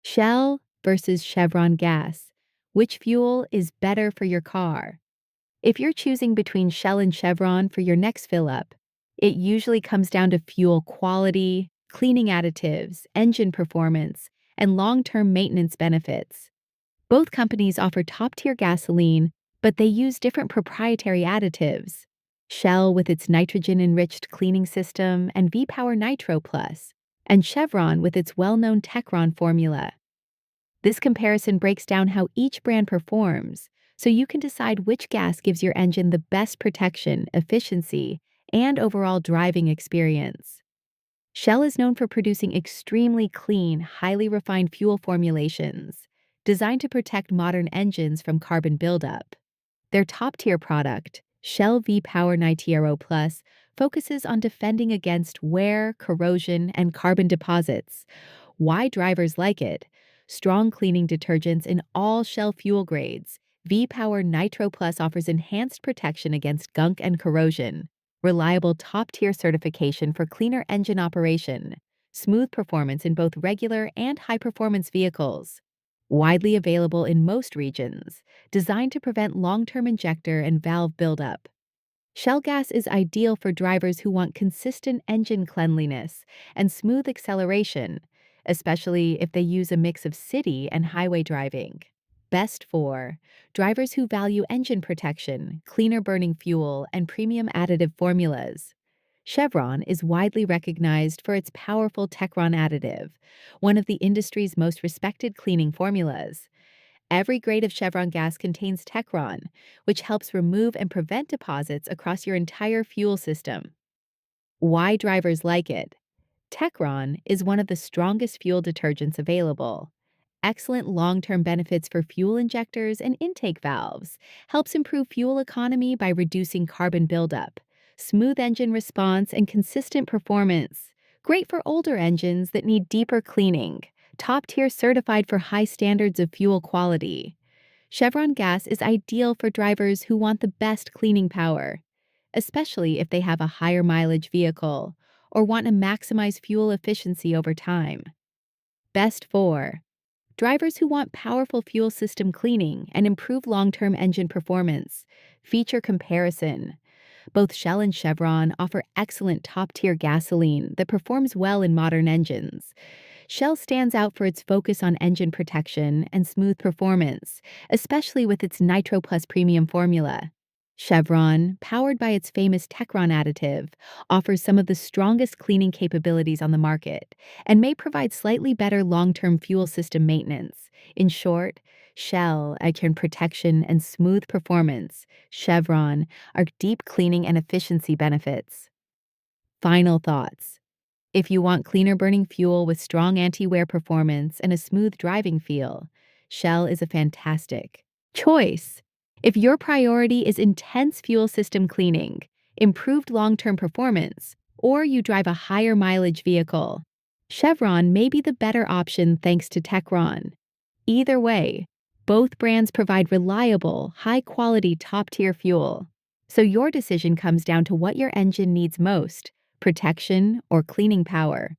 Shell versus Chevron gas. Which fuel is better for your car? If you're choosing between Shell and Chevron for your next fill up, it usually comes down to fuel quality, cleaning additives, engine performance, and long term maintenance benefits. Both companies offer top tier gasoline, but they use different proprietary additives. Shell with its nitrogen enriched cleaning system and V Power Nitro Plus, and Chevron with its well known Techron formula. This comparison breaks down how each brand performs, so you can decide which gas gives your engine the best protection, efficiency, and overall driving experience. Shell is known for producing extremely clean, highly refined fuel formulations, designed to protect modern engines from carbon buildup. Their top tier product, Shell V Power Nitro Plus, focuses on defending against wear, corrosion, and carbon deposits. Why drivers like it? Strong cleaning detergents in all Shell fuel grades. V Power Nitro Plus offers enhanced protection against gunk and corrosion. Reliable top tier certification for cleaner engine operation. Smooth performance in both regular and high performance vehicles. Widely available in most regions, designed to prevent long term injector and valve buildup. Shell gas is ideal for drivers who want consistent engine cleanliness and smooth acceleration, especially if they use a mix of city and highway driving. Best for drivers who value engine protection, cleaner burning fuel, and premium additive formulas. Chevron is widely recognized for its powerful Techron additive, one of the industry's most respected cleaning formulas. Every grade of Chevron gas contains Techron, which helps remove and prevent deposits across your entire fuel system. Why drivers like it? Techron is one of the strongest fuel detergents available. Excellent long term benefits for fuel injectors and intake valves, helps improve fuel economy by reducing carbon buildup, smooth engine response, and consistent performance. Great for older engines that need deeper cleaning. Top tier certified for high standards of fuel quality. Chevron gas is ideal for drivers who want the best cleaning power, especially if they have a higher mileage vehicle or want to maximize fuel efficiency over time. Best for drivers who want powerful fuel system cleaning and improve long-term engine performance. Feature comparison. Both Shell and Chevron offer excellent top-tier gasoline that performs well in modern engines. Shell stands out for its focus on engine protection and smooth performance, especially with its Nitro Plus premium formula. Chevron, powered by its famous Techron additive, offers some of the strongest cleaning capabilities on the market and may provide slightly better long-term fuel system maintenance. In short, Shell, engine protection and smooth performance. Chevron are deep cleaning and efficiency benefits. Final thoughts. If you want cleaner burning fuel with strong anti-wear performance and a smooth driving feel, Shell is a fantastic choice. If your priority is intense fuel system cleaning, improved long-term performance, or you drive a higher mileage vehicle, Chevron may be the better option thanks to Techron. Either way, both brands provide reliable, high-quality top-tier fuel. So your decision comes down to what your engine needs most: protection or cleaning power.